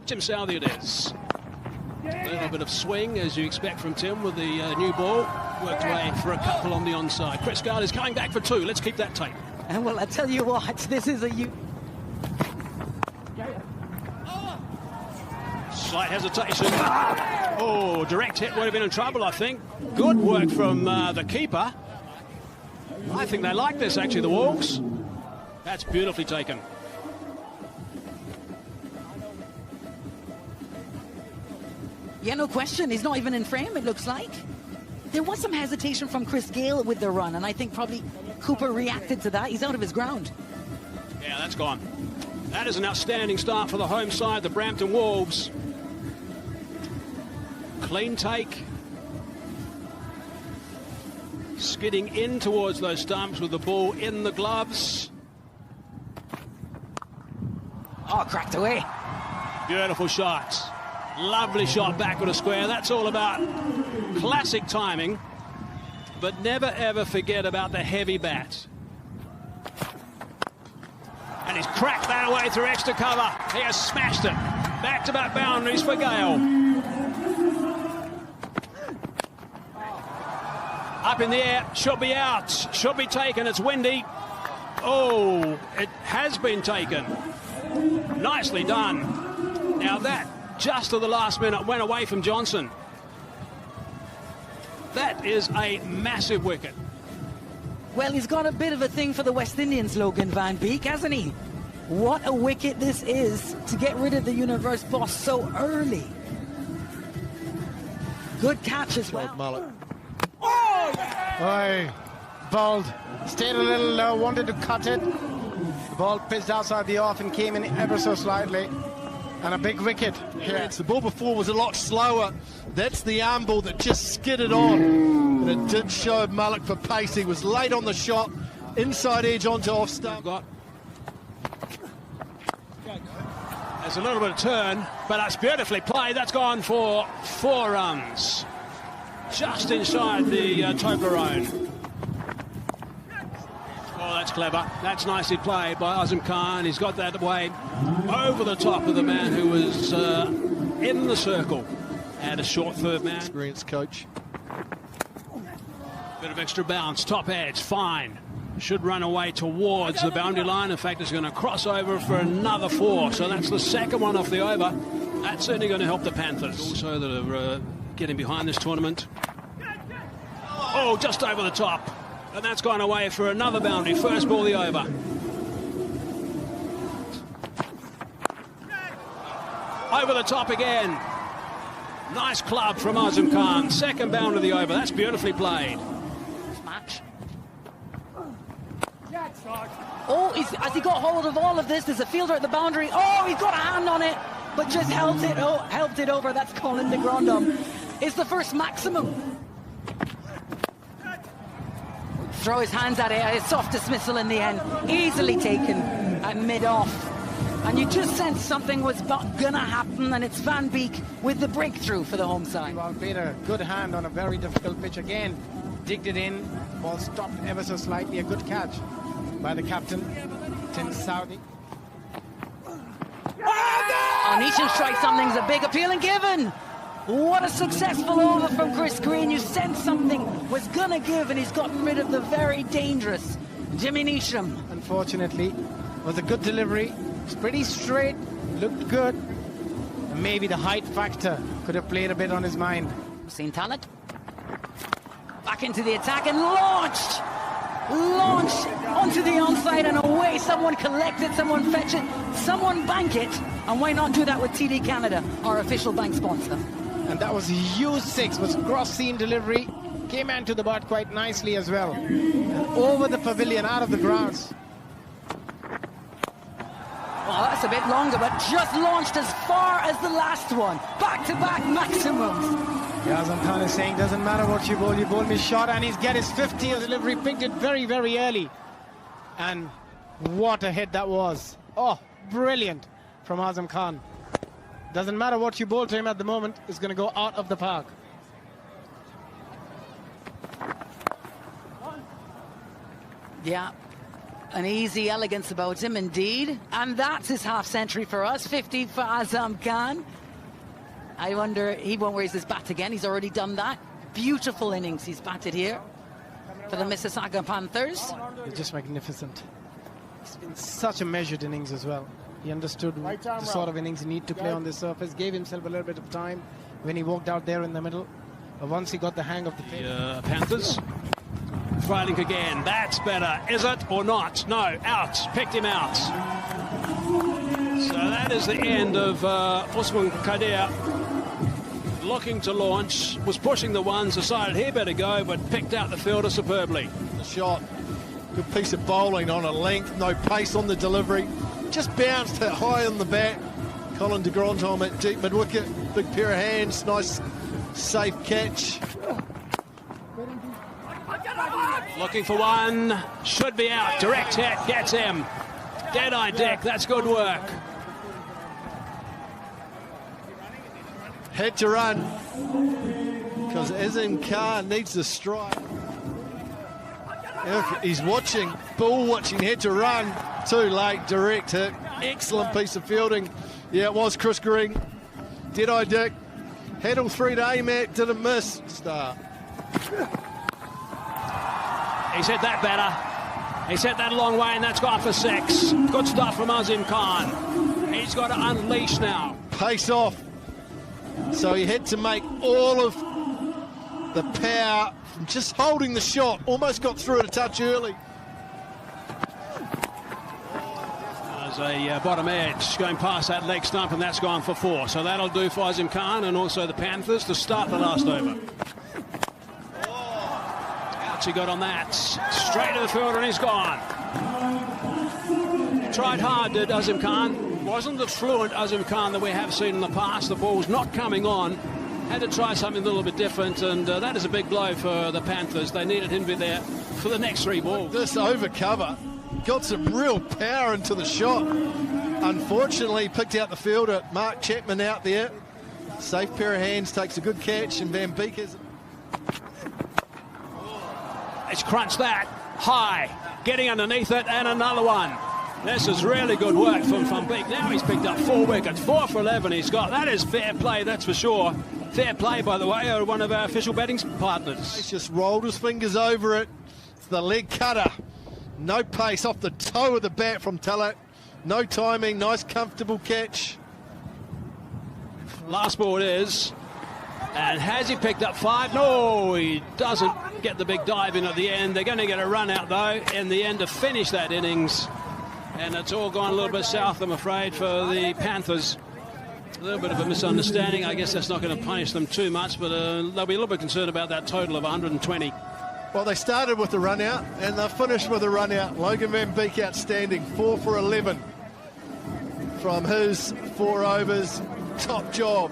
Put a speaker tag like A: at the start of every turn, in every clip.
A: Tim Southey it is. A little bit of swing, as you expect from Tim, with the new ball. Worked away for a couple on the onside. Chris Gard is coming back for two. Let's keep that tape.
B: Well, I tell you what, this is a...
A: Slight hesitation. Oh, direct hit would have been in trouble, I think. Good work from the keeper. I think they like this, actually, the Wolves. That's beautifully taken.
B: Yeah, no question. He's not even in frame, it looks like. There was some hesitation from Chris Gale with the run, and I think probably Cooper reacted to that. He's out of his ground.
A: Yeah, that's gone. That is an outstanding start for the home side, the Brampton Wolves. Clean take. Skidding in towards those stumps with the ball in the gloves.
B: Oh, cracked away.
A: Beautiful shot. Lovely shot back with a square. That's all about classic timing, but never ever forget about the heavy bat. And he's cracked that away through extra cover. He has smashed it. Back-to-back boundaries for Gale. Up in the air, should be out, should be taken. It's windy. Oh, it has been taken. Nicely done. Now that, just at the last minute, went away from Johnson. That is a massive wicket.
B: Well, he's got a bit of a thing for the West Indians, Logan Van Beek, hasn't he? What a wicket this is to get rid of the universe boss so early. Good catch as well.
C: Mullet. Oh, bowled. Stayed a little low, wanted to cut it. The ball pitched outside the off and came in ever so slightly. And a big wicket here.
D: The ball before was a lot slower. That's the arm ball that just skidded on. And it did show Mullet for pace. He was late on the shot. Inside edge onto off stump.
A: There's a little bit of turn, but that's beautifully played. That's gone for 4 runs. Just inside the Toblerone. Oh, that's clever. That's nicely played by Azam Khan. He's got that away over the top of the man who was in the circle. And a short third man.
D: Experienced coach.
A: Bit of extra bounce, top edge, fine. Should run away towards the boundary line. In fact, it's going to cross over for another 4. So that's the second one off the over. That's certainly going to help the Panthers. Also that are getting behind this tournament. Oh, just over the top. And that's gone away for another boundary. First ball, the over. Over the top again. Nice club from Azam Khan. Second boundary, the over. That's beautifully played.
B: Match. Oh, has he got hold of all of this? There's a fielder at the boundary. Oh, he's got a hand on it, but just helped it over. That's Colin de Grandhomme. It's the first maximum. Throw his hands at it. A soft dismissal in the end. Easily taken at mid-off. And you just sense something was going to happen, and it's Van Beek with the breakthrough for the home side.
C: Well, Peter, good hand on a very difficult pitch again. Digged it in. Ball stopped ever so slightly. A good catch by the captain, Tim Southey.
B: On each strike, something's a big appeal and given. What a successful over from Chris Green. You sense something was going to give, and he's gotten rid of the very dangerous Jimmy Neesham.
C: Unfortunately, it was a good delivery. It's pretty straight, looked good. And maybe the height factor could have played a bit on his mind.
B: Hussein Talat. Back into the attack and launched onto the onside and away. Someone collect it, someone fetch it, someone bank it. And why not do that with TD Canada, our official bank sponsor?
C: And that was a huge 6, was cross seam delivery. Came into the bat quite nicely as well. And over the pavilion, out of the grounds.
B: Well, that's a bit longer, but just launched as far as the last one. Back-to-back maximums.
C: Yeah, Azam Khan is saying, doesn't matter what you bowl me short, and he's get his 50th delivery, picked it very, very early. And what a hit that was. Oh, brilliant from Azam Khan. Doesn't matter what you bowl to him at the moment, it's going to go out of the park.
B: Yeah. An easy elegance about him, indeed. And that's his half-century for us. 50 for Azam Khan. I wonder, he won't raise his bat again. He's already done that. Beautiful innings he's batted here for the Mississauga Panthers.
C: It's just magnificent. It's been such a measured innings as well. He understood the sort of innings he need to play on this surface, gave himself a little bit of time when he walked out there in the middle. But once he got the hang of the pitch.
A: Panthers. Freiling again. That's better. Is it or not? No. Out. Picked him out. So that is the end of Usman Khadir. Looking to launch. Was pushing the ones. Decided he better go, but picked out the fielder superbly.
D: The shot. Good piece of bowling on a length. No pace on the delivery. Just bounced it high on the bat. Colin de Grandhomme at deep mid-wicket. Big pair of hands. Nice, safe catch.
A: Looking for one. Should be out. Direct hit. Gets him. Dead-eye Dick. That's good work.
D: Had to run. Because Azam Khan needs to strike. He's watching. Bull watching. Had to run. Too late. Direct hit. Excellent piece of fielding. Yeah, it was Chris Green. Dead-eye Dick. Had all 3 to Matt. Didn't miss. Star.
A: He's hit that better. He's hit that a long way, and that's gone for 6. Good stuff from Azam Khan. He's got to unleash now.
D: Pace off. So he had to make all of the power from just holding the shot. Almost got through it a touch early.
A: There's a bottom edge going past that leg stump, and that's gone for 4. So that'll do for Azam Khan and also the Panthers to start the last over. He got on that. Straight to the fielder, and he's gone. Tried hard, did Azam Khan. Wasn't the fluent Azam Khan that we have seen in the past. The ball's not coming on. Had to try something a little bit different, and that is a big blow for the Panthers. They needed him to be there for the next 3 balls.
D: This over cover got some real power into the shot. Unfortunately, he picked out the fielder. Mark Chapman out there. Safe pair of hands, takes a good catch, and Van Beek has...
A: He's crunched that high, getting underneath it, and another one. This is really good work from Van Beek. Now he's picked up 4 wickets, 4 for 11 he's got. That is fair play, that's for sure. Fair play, by the way, one of our official batting partners.
D: He's just rolled his fingers over it. It's the leg cutter. No pace off the toe of the bat from Talat. No timing, nice comfortable catch.
A: Last ball it is. And has he picked up 5? No, he doesn't get the big dive in at the end. They're going to get a run out, though, in the end to finish that innings. And it's all gone a little bit south, I'm afraid, for the Panthers. A little bit of a misunderstanding. I guess that's not going to punish them too much, but they'll be a little bit concerned about that total of 120.
D: Well, they started with a run out, and they've finished with a run out. Logan Van Beek outstanding, 4 for 11 from his 4 overs. Top job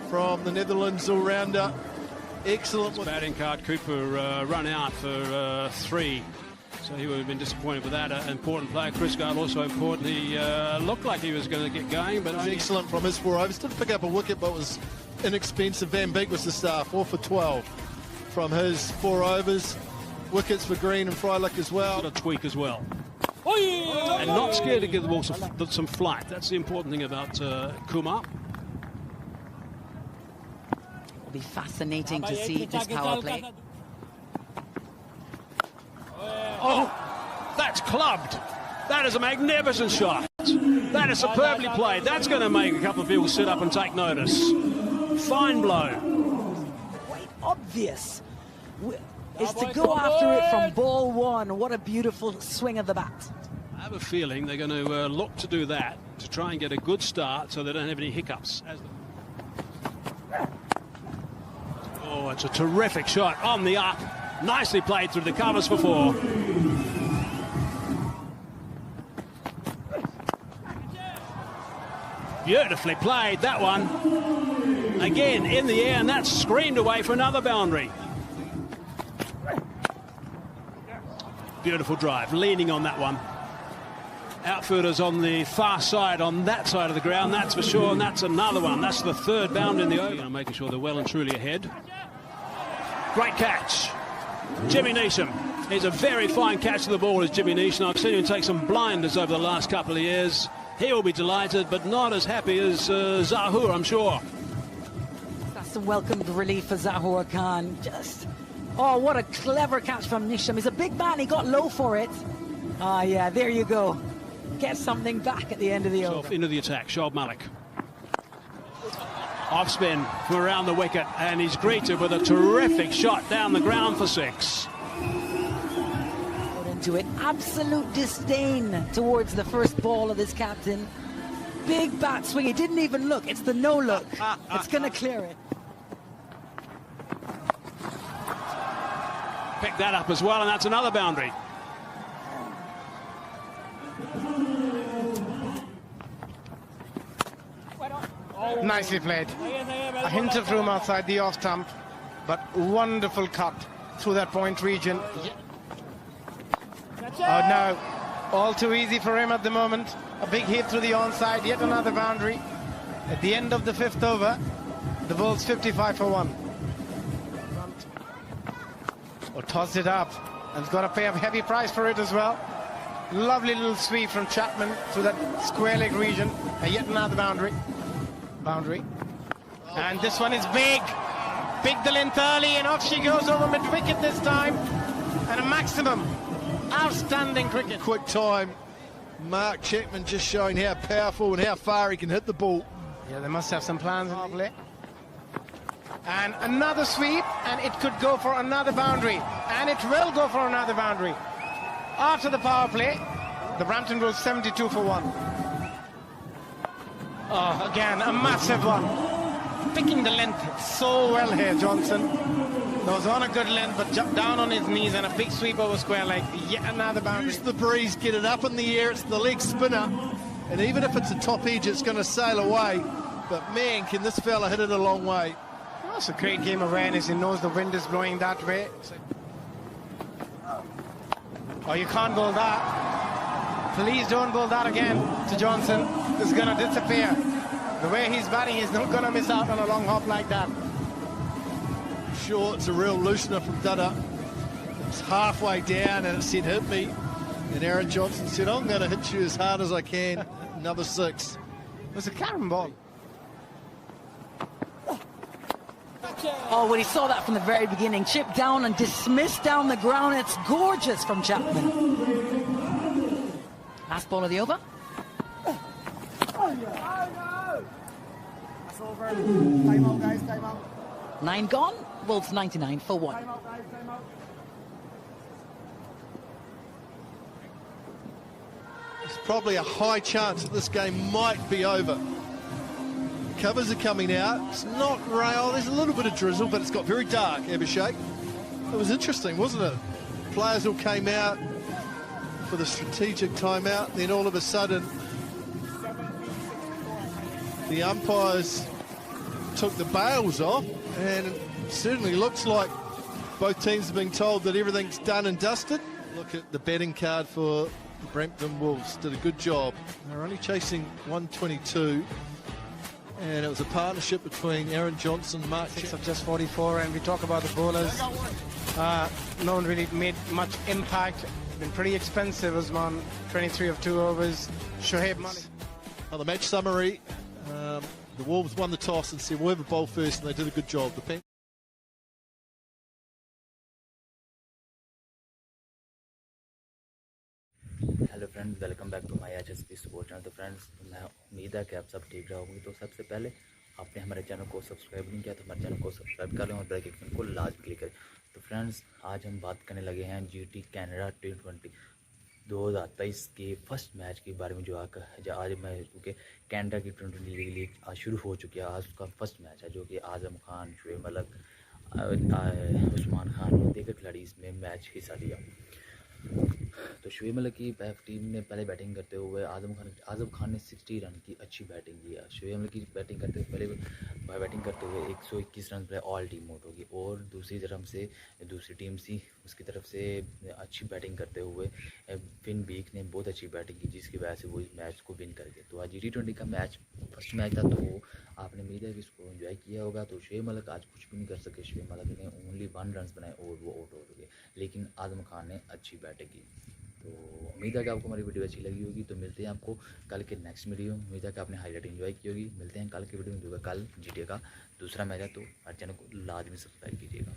D: from the Netherlands all-rounder. Excellent.
A: Batting card, Cooper run out for 3. So he would have been disappointed with that. An important player. Chris Gard also important. He looked like he was going to get going, but
D: excellent from his 4 overs. Didn't pick up a wicket, but was inexpensive. Van Beek was the star, 4 for 12 from his 4 overs. Wickets for Green and Freilich as well.
A: A tweak as well. And not scared to give the ball some flight. That's the important thing about Kumar.
B: It'll be fascinating to see this power play.
A: Oh, that's clubbed. That is a magnificent shot. That is superbly played. That's going to make a couple of people sit up and take notice. Fine blow.
B: Quite obvious is to go after it from ball 1. What a beautiful swing of the bat.
A: I have a feeling they're going to look to do that to try and get a good start so they don't have any hiccups. Oh, it's a terrific shot on the up. Nicely played through the covers for 4. Beautifully played, that one. Again, in the air, and that's screamed away for another boundary. Beautiful drive, leaning on that one. Outfielders on the far side, on that side of the ground, that's for sure, and that's another one. That's the 3rd bound in the over. Making sure they're well and truly ahead. Great catch. Jimmy Neesham He's a very fine catch of the ball, is Jimmy Neeson. I've seen him take some blinders over the last couple of years. He'll be delighted, but not as happy as Zahoor, I'm sure.
B: That's some welcomed relief for Zahur Khan. Oh, what a clever catch from Nisham. He's a big man, he got low for it. Ah, yeah, there you go. Get something back at the end of the over.
A: Into the attack, Shoaib Malik. Off spin from around the wicket, and he's greeted with a terrific shot down the ground for 6.
B: Put into it. Absolute disdain towards the first ball of this captain. Big bat swing. He didn't even look. It's the no look. It's going to clear it.
A: Picked that up as well, and that's another boundary.
C: Nicely played. A hint of room outside the off stump, but wonderful cut through that point region. Oh no, all too easy for him at the moment. A big hit through the onside, yet another boundary. At the end of the 5th over, the Bulls 55 for 1. Or tossed it up, and has got to pay a heavy price for it as well. Lovely little sweep from Chapman through that square leg region, and yet another boundary. And this one is big. Big the length early, and off she goes over mid-wicket this time. And a maximum. Outstanding cricket.
D: Quick time. Mark Chapman just showing how powerful and how far he can hit the ball.
C: Yeah, they must have some plans in play. And another sweep, and it could go for another boundary. And it will go for another boundary. After the power play, the Brampton goes 72 for 1. Oh, again, a massive one. Picking the length so well here, Johnson. That was on a good length, but jumped down on his knees and a big sweep over square leg. Yet another boundary.
D: Use the breeze, get it up in the air. It's the leg spinner. And even if it's a top edge, it's going to sail away. But man, can this fella hit it a long way.
C: Oh, it's a great game of awareness. He knows the wind is blowing that way. Oh, you can't bowl that. Please don't bowl that again to Johnson. It's going to disappear. The way he's batting, he's not going to miss out on a long hop like that.
D: Sure, it's a real loosener from Dudda. It's halfway down and it said hit me. And Aaron Johnson said, I'm going to hit you as hard as I can. Another 6.
C: It was a carom ball.
B: Oh, when he saw that from the very beginning, chipped down and dismissed down the ground. It's gorgeous from Chapman. Last ball of the over.
E: That's over. Time out, guys. Time out.
B: 9 gone. Wolves 99 for 1.
E: Time out, guys. Time out.
D: There's probably a high chance that this game might be over. Covers are coming out. It's not rail. There's a little bit of drizzle, but it's got very dark, Abhishek. It was interesting, wasn't it? Players all came out for the strategic timeout. Then all of a sudden, the umpires took the bails off, and it certainly looks like both teams are being told that everything's done and dusted. Look at the betting card for the Brampton Wolves. Did a good job. They're only chasing 122. And it was a partnership between Aaron Johnson, Mark
C: 6 of just 44, and we talk about the bowlers. No one really made much impact. Been pretty expensive. Usman, 23 of 2 overs. Shoaib Malik.
D: On the match summary, the Wolves won the toss and said, we'll have a bowl first, and they did a good job.
F: Hello friends, welcome back to my HSP sports channel. तो friends, मैं उम्मीद है कि आप सब ठीक रहोगे। तो सबसे पहले आपने हमारे चैनल को सब्सक्राइब नहीं किया तो हमारे चैनल को सब्सक्राइब कर लें और बेल आइकन को लाजमी क्लिक करें। तो फ्रेंड्स, आज हम बात करने लगे हैं जीटी कैनेडा T20 2023 के फर्स्ट मैच के बारे में, जो आज मैं क्योंकि कैनेडा की T20 लीग आज शुरू हो चुकी है। आज उसका फर्स्ट मैच है, जो कि आज़म खान, शोएब मलिक, उस्मान खान और दीगर खिलाड़ी इसमें मैच हिस्सा लिया। तो शोएब मलिक की टीम ने पहले बैटिंग करते हुए आज़म खान ने 60 रन की अच्छी बैटिंग की। शोएब मलिक की बैटिंग करते हुए 121 रन पर ऑल टीम आउट होगी, और दूसरी टीम सी उसकी तरफ से अच्छी बैटिंग करते हुए फिन बीक ने बहुत अच्छी बैटिंग की, जिसकी वजह से वो इस मैच को विन कर गए। तो आज T20 का मैच फर्स्ट मैच था, तो आपने उम्मीद है कि इसको एंजॉय किया होगा। तो शुएब मलिक आज कुछ भी नहीं कर सके, शुएब मलिक ने ओनली 1 रन बनाए और वो आउट हो गए, लेकिन आजम खान ने अच्छी बैटिंग की। तो उम्मीद है कि आपको हमारी वीडियो अच्छी लगी होगी। तो मिलते हैं आपको कल के नेक्स्ट वीडियो। उम्मीद है कि आपने हाईलाइट एंजॉय की होगी। मिलते हैं कल के वीडियो में, जो कल जीटी का दूसरा मैच है। तो हर चैनल को लाजमी सब्सक्राइब कीजिएगा।